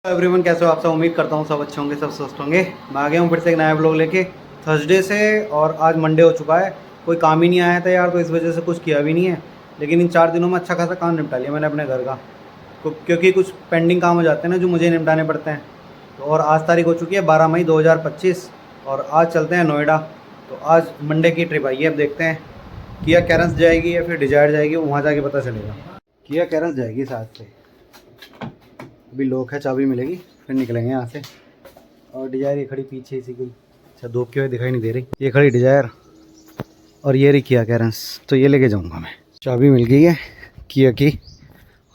Everyone, कैसे हो आप सब। उम्मीद करता हूँ सब अच्छे होंगे, सब स्वस्थ होंगे। मैं आ गया हूँ फिर से एक नया ब्लॉग लेके थर्सडे से। और आज मंडे हो चुका है। कोई काम ही नहीं आया था यार, तो इस वजह से कुछ किया भी नहीं है। लेकिन इन 4 दिनों में अच्छा खासा काम निपटा लिया मैंने अपने घर का, क्योंकि कुछ पेंडिंग काम हो जाते हैं ना जो मुझे निपटाने पड़ते हैं। तो और आज तारीख हो चुकी है 12 मई 2025 और आज चलते हैं नोएडा। तो आज मंडे की ट्रिप आई है। अब देखते हैं किया कैरेंस जाएगी या फिर डिजायर जाएगी, वहाँ जाके पता चलेगा। किया कैरेंस जाएगी साथ से। अभी लॉक है, चाबी मिलेगी फिर निकलेंगे यहाँ से। और डिजायर ये खड़ी पीछे इसी की। अच्छा, धूप की वजह दिखाई नहीं दे रही। ये खड़ी डिजायर और ये रही किया कैरेंस। तो ये लेके जाऊँगा मैं। चाबी मिल गई है किया की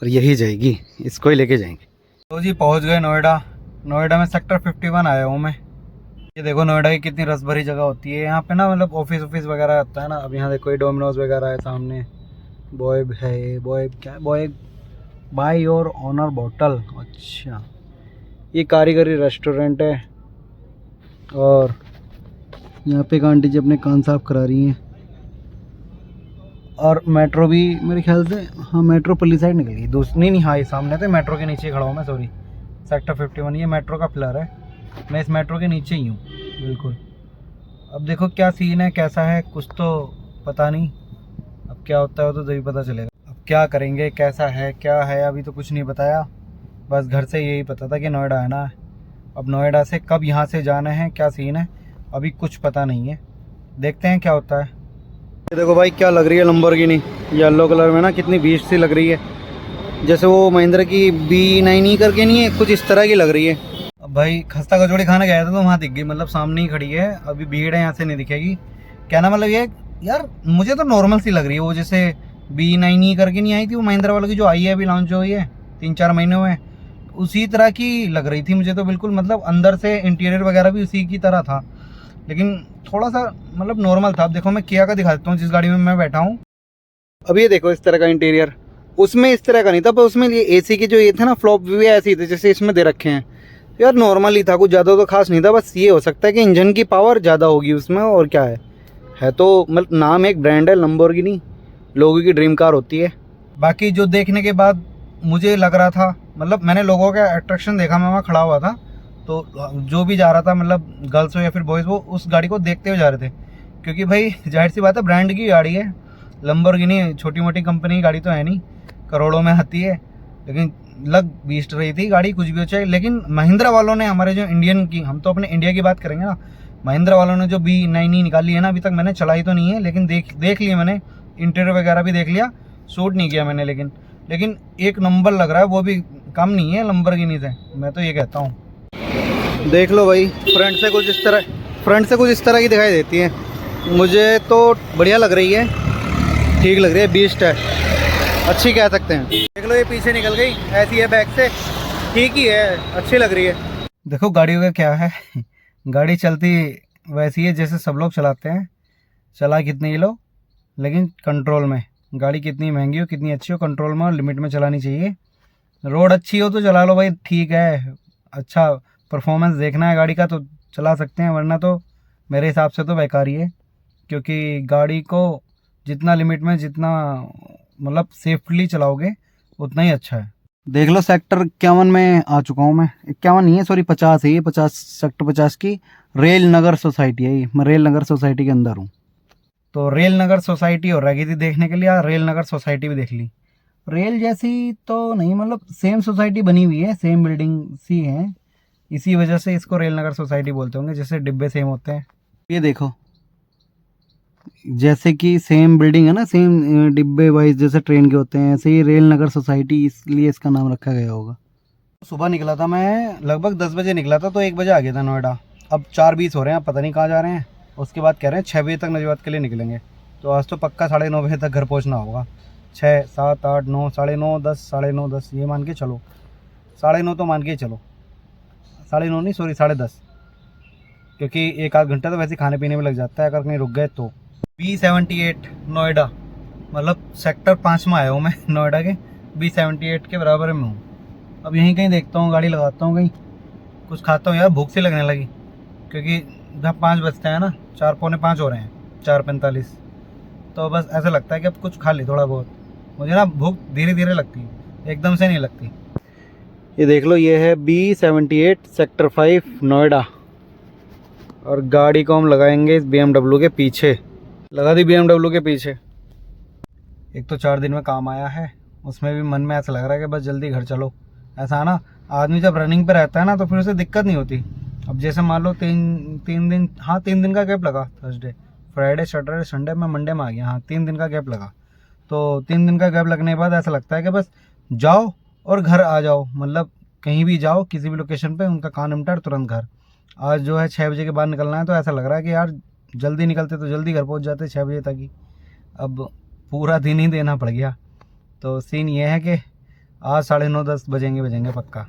और यही जाएगी, इसको ही लेके जाएंगे। तो जी पहुँच गए नोएडा। नोएडा में सेक्टर 51 आया हूँ मैं। ये देखो नोएडा की कितनी रस भरी जगह होती है यहाँ पे ना, मतलब ऑफिस वगैरह होता है ना। अब यहाँ देखो ये डोमिनोज वगैरह है सामने। बॉयब है, बॉयब क्या है, बॉयब बाय योर ऑनर बोतल। अच्छा, ये कारीगरी रेस्टोरेंट है। और यहाँ पे एक आंटी जी अपने कान साफ करा रही हैं। और मेट्रो भी मेरे ख्याल से, हाँ मेट्रो पल्ली साइड निकल गई। दूसरी नहीं, हाँ ये सामने थे। मेट्रो के नीचे खड़ा हूँ मैं, सॉरी। सेक्टर 51 ये मेट्रो का पिलर है। मैं इस मेट्रो के नीचे ही हूँ बिल्कुल। अब देखो क्या सीन है, कैसा है, कुछ तो पता नहीं। अब क्या होता है वो तो तभी पता चलेगा। अब क्या करेंगे, कैसा है, क्या है, अभी तो कुछ नहीं बताया। बस घर से यही पता था कि नोएडा आना है। अब नोएडा से कब यहाँ से जाना है, क्या सीन है, अभी कुछ पता नहीं है। देखते हैं क्या होता है। ये देखो भाई क्या लग रही है लंबोर्गिनी, येलो कलर में ना, कितनी बीस्ट सी लग रही है। जैसे वो महिंद्रा की B9 करके नहीं है, कुछ इस तरह की लग रही है। अब भाई खस्ता कचौड़ी खाने गया था तो वहाँ दिख गई, मतलब सामने ही खड़ी है। अभी भीड़ है, यहाँ से नहीं दिखेगी। कहना मतलब ये यार, मुझे तो नॉर्मल सी लग रही है। वो जैसे B9 करके नहीं आई थी वो महिंद्रा वालों की, जो आई है अभी लॉन्च हुई है 3-4 महीने हुए, उसी तरह की लग रही थी मुझे तो बिल्कुल। मतलब अंदर से इंटीरियर वगैरह भी उसी की तरह था, लेकिन थोड़ा सा मतलब नॉर्मल था। अब देखो मैं किया का दिखा देता हूँ जिस गाड़ी में मैं बैठा हूँ। अब ये देखो इस तरह का इंटीरियर, उसमें इस तरह का नहीं था। पर उसमें ये एसी के जो ये थे ना फ्लॉप भी ऐसे ही थे जैसे इसमें दे रखे हैं। यार नॉर्मल ही था, कुछ ज़्यादा तो खास नहीं था। बस ये हो सकता है कि इंजन की पावर ज़्यादा होगी उसमें, और क्या है तो मतलब नाम एक ब्रांड है लंबोर्गिनी, लोगों की ड्रीम कार होती है। बाकी जो देखने के बाद मुझे लग रहा था, मतलब मैंने लोगों का अट्रैक्शन देखा, मैं वहाँ खड़ा हुआ था तो जो भी जा रहा था, मतलब गर्ल्स हो या फिर बॉयज़, वो उस गाड़ी को देखते हुए जा रहे थे। क्योंकि भाई जाहिर सी बात है, ब्रांड की गाड़ी है लंबोर्गिनी, छोटी मोटी कंपनी की गाड़ी तो है नहीं, करोड़ों में आती है। लेकिन लग बीस्ट रही थी गाड़ी, कुछ भी हो चाहे। लेकिन महिंद्रा वालों ने, हमारे जो इंडियन की, हम तो अपने इंडिया की बात करेंगे ना, महिंद्रा वालों ने जो B9 निकाली है ना, अभी तक मैंने चलाई तो नहीं है, लेकिन देख लिया मैंने, इंटीरियर वगैरह भी देख लिया, शूट नहीं किया मैंने। लेकिन एक नंबर लग रहा है, वो भी कम नहीं है लंबोर्गिनी से, मैं तो ये कहता हूँ। देख लो भाई, फ्रंट से कुछ इस तरह की दिखाई देती है। मुझे तो बढ़िया लग रही है, ठीक लग रही है, बीस्ट है, अच्छी कह सकते हैं। देख लो ये पीछे निकल गई, ऐसी है बैक से, ठीक ही है, अच्छी लग रही है। देखो गाड़ियों का क्या है, गाड़ी चलती वैसी है जैसे सब लोग चलाते हैं। चला कितने ही लो, लेकिन कंट्रोल में। गाड़ी कितनी महंगी हो, कितनी अच्छी हो, कंट्रोल में और लिमिट में चलानी चाहिए। रोड अच्छी हो तो चला लो भाई, ठीक है, अच्छा परफॉर्मेंस देखना है गाड़ी का तो चला सकते हैं, वरना तो मेरे हिसाब से तो बेकार ही है। क्योंकि गाड़ी को जितना लिमिट में, जितना मतलब सेफ्टली चलाओगे उतना ही अच्छा है। देख लो सेक्टर 51 में आ चुका हूँ मैं। 51 नहीं है, सॉरी 50 है ये, 50 सेक्टर 50 की रेल नगर सोसाइटी है ये। मैं रेल नगर सोसाइटी के अंदर हूँ। तो रेल नगर सोसाइटी हो रही थी देखने के लिए, रेल नगर सोसाइटी भी देख ली। रेल जैसी तो नहीं, मतलब सेम सोसाइटी बनी हुई है, सेम बिल्डिंग सी है, इसी वजह से इसको रेल नगर सोसाइटी बोलते होंगे, जैसे डिब्बे सेम होते हैं। ये देखो जैसे कि सेम बिल्डिंग है ना, सेम डिब्बे वाइज जैसे ट्रेन के होते हैं, ऐसे ही रेल नगर सोसाइटी, इसलिए इसका नाम रखा गया होगा। सुबह निकला था मैं, लगभग 10 बजे निकला था, तो 1 बजे आ गया था नोएडा। अब 4:20 हो रहे हैं, पता नहीं कहाँ जा रहे हैं। उसके बाद कह रहे हैं 6 बजे तक नजवात के लिए निकलेंगे। तो आज तो पक्का 9:30 बजे तक घर पहुँचना होगा। 6, 7, 8, 9, 9:30, 10, 9:30, 10 ये मान के चलो, 9:30 तो मान के ही चलो, 9:30 नहीं सॉरी 10:30, क्योंकि 1-8 घंटा तो वैसे खाने पीने में लग जाता है अगर कहीं रुक गए तो। B78 नोएडा, मतलब सेक्टर 5 में आया हूँ मैं नोएडा के। B78 के बराबर में हूँ। अब यहीं कहीं देखता हूँ, गाड़ी लगाता हूँ, कहीं कुछ खाता हूँ। यार भूख सी लगने लगी, क्योंकि जब 5 बजते हैं ना, 4 पौने 5 हो रहे हैं, 4:45, तो बस ऐसा लगता है कि अब कुछ खा ली थोड़ा बहुत। मुझे ना भूख धीरे धीरे लगती है, एकदम से नहीं लगती। ये देख लो, ये है B78 सेक्टर 5 नोएडा। और गाड़ी को हम लगाएंगे इस BMW के पीछे। लगा दी BMW के पीछे। एक तो 4 दिन में काम आया है, उसमें भी मन में ऐसा लग रहा है कि बस जल्दी घर चलो। ऐसा है ना, आदमी जब रनिंग पे रहता है ना तो फिर उसे दिक्कत नहीं होती। अब जैसे मान लो तीन दिन, हाँ 3 दिन का गैप लगा, थर्सडे फ्राइडे सैटरडे संडे में मंडे में आ गया, हाँ 3 दिन का गैप लगा। तो 3 दिन का गैप लगने के बाद ऐसा लगता है कि बस जाओ और घर आ जाओ, मतलब कहीं भी जाओ किसी भी लोकेशन पे, उनका काम निपटा तुरंत घर। आज जो है 6 बजे के बाद निकलना है, तो ऐसा लग रहा है कि यार जल्दी निकलते तो जल्दी घर पहुंच जाते 6 बजे तक ही। अब पूरा दिन ही देना पड़ गया। तो सीन ये है कि आज 9:30-10 बजेंगे पक्का।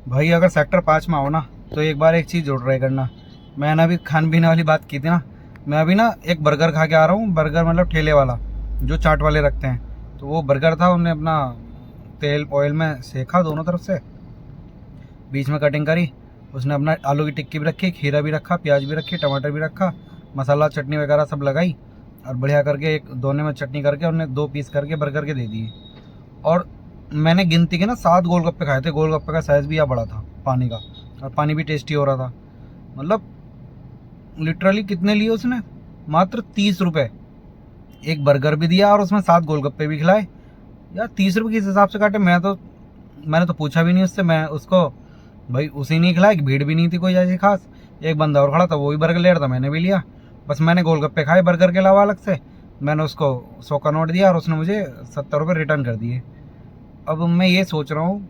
भाई अगर सेक्टर 5 में आओ ना तो एक बार एक चीज़ जोड़ रहे करना। मैंने अभी खान पीने वाली बात की थी ना, मैं अभी ना एक बर्गर खा के आ रहा हूँ। बर्गर मतलब ठेले वाला जो चाट वाले रखते हैं, तो वो बर्गर था। उन्होंने अपना तेल ऑयल में सेका दोनों तरफ से, बीच में कटिंग करी। उसने अपना आलू की टिक्की भी रखी, खीरा भी रखा, प्याज भी रखी, टमाटर भी रखा, मसाला चटनी वगैरह सब लगाई और बढ़िया करके एक दोने में चटनी करके उन्होंने 2 पीस करके बर्गर के दे दिए। और मैंने गिनती के ना 7 गोलगप्पे खाए थे। गोलगप्पे का साइज़ भी यहाँ बड़ा था पानी का, और पानी भी टेस्टी हो रहा था। मतलब लिटरली कितने लिए उसने, मात्र 30 रुपये। एक बर्गर भी दिया और उसमें 7 गोलगप्पे भी खिलाए। यार 30 रुपये किस हिसाब से काटे, मैंने तो पूछा भी नहीं उससे। मैं उसको भाई उसे नहीं खिलाया कि भीड़ भी नहीं थी कोई ऐसी खास। एक बंदा और खड़ा था, वो भी बर्गर ले रहा था, मैंने भी लिया। बस मैंने गोलगप्पे खाए बर्गर के अलावा अलग से। मैंने उसको 100 का नोट दिया और उसने मुझे 70 रुपये रिटर्न कर दिए। अब मैं ये सोच रहा हूँ,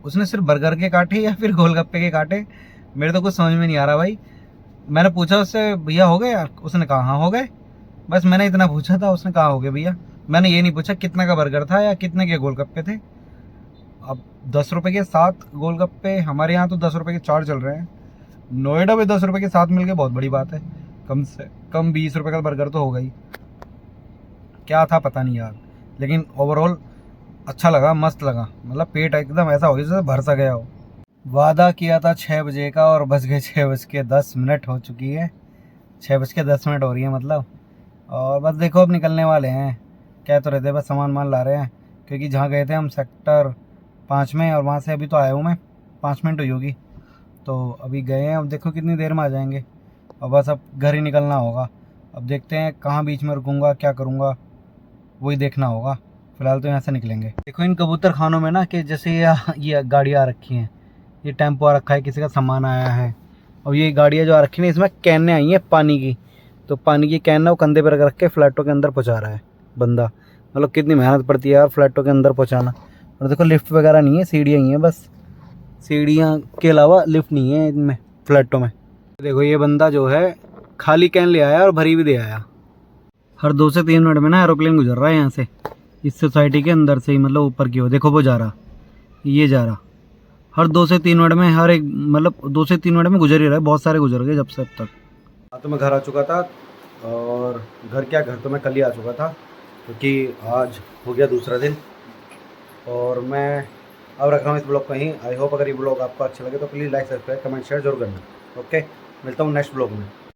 उसने सिर्फ बर्गर के काटे या फिर गोलगप्पे के काटे, मेरे तो कुछ समझ में नहीं आ रहा भाई। मैंने पूछा उससे, भैया हो गए? उसने कहा हाँ हो गए। बस मैंने इतना पूछा था, उसने कहा हो गए भैया। मैंने ये नहीं पूछा कितना का बर्गर था या कितने के गोलगप्पे थे। अब 10 रुपये के 7 गोलगप्पे, हमारे यहाँ तो 10 रुपये के 4 चल रहे हैं। नोएडा में 10 रुपये के 7 मिल गए, बहुत बड़ी बात है। कम से कम 20 रुपये का बर्गर तो होगा ही। क्या था पता नहीं यार, लेकिन ओवरऑल अच्छा लगा, मस्त लगा। मतलब पेट एकदम ऐसा हो जैसे भर सा गया हो। वादा किया था 6 बजे का और बज गए 6:10 हो चुकी है। 6:10 हो रही है मतलब। और बस देखो अब निकलने वाले हैं। कह तो रहे थे बस सामान ला रहे हैं, क्योंकि जहाँ गए थे हम सेक्टर 5 में, और वहाँ से अभी तो आया हूँ मैं, 5 मिनट हुई होगी। तो अभी गए हैं, अब देखो कितनी देर में आ जाएंगे। और बस अब घर ही निकलना होगा। अब देखते हैं कहाँ बीच में रुकूँगा, क्या करूँगा, वही देखना होगा। फिलहाल तो यहाँ से निकलेंगे। देखो इन कबूतर खानों में ना, कि जैसे ये गाड़ियाँ आ रखी हैं, ये टेम्पो आ रखा है, किसी का सामान आया है। और ये गाड़ियाँ जो आ रखी हैं, इसमें कैनें आई हैं पानी की। तो पानी की कैन ना वो कंधे पर रख के फ्लैटों के अंदर पहुँचा रहा है बंदा। मतलब कितनी मेहनत पड़ती है यार फ्लैटों के अंदर पहुँचाना। और देखो लिफ्ट वगैरह नहीं है, सीढ़ियाँ ही हैं बस। सीढ़ियाँ के अलावा लिफ्ट नहीं है इनमें फ्लैटों में। देखो ये बंदा जो है खाली कैन ले आया और भरी भी दे आया। हर 2 से 3 मिनट में ना एरोप्लेन गुजर रहा है यहाँ से, इस सोसाइटी के अंदर से ही, मतलब ऊपर की ओर। देखो वो जा रहा, ये जा रहा। हर 2 से 3 मिनट में, हर एक मतलब 2 से 3 मिनट में गुजर ही रहा है। बहुत सारे गुजर गए जब से अब तक। हाँ तो मैं घर आ चुका था, और घर तो मैं कल ही आ चुका था, क्योंकि आज हो गया दूसरा दिन। और मैं अब रख रहा हूँ इस ब्लॉग को यहीं। आई होप अगर ये ब्लॉग आपको अच्छा लगे तो please like, subscribe, comment, share जरूर करना। ओके, मिलता हूँ नेक्स्ट ब्लॉग में।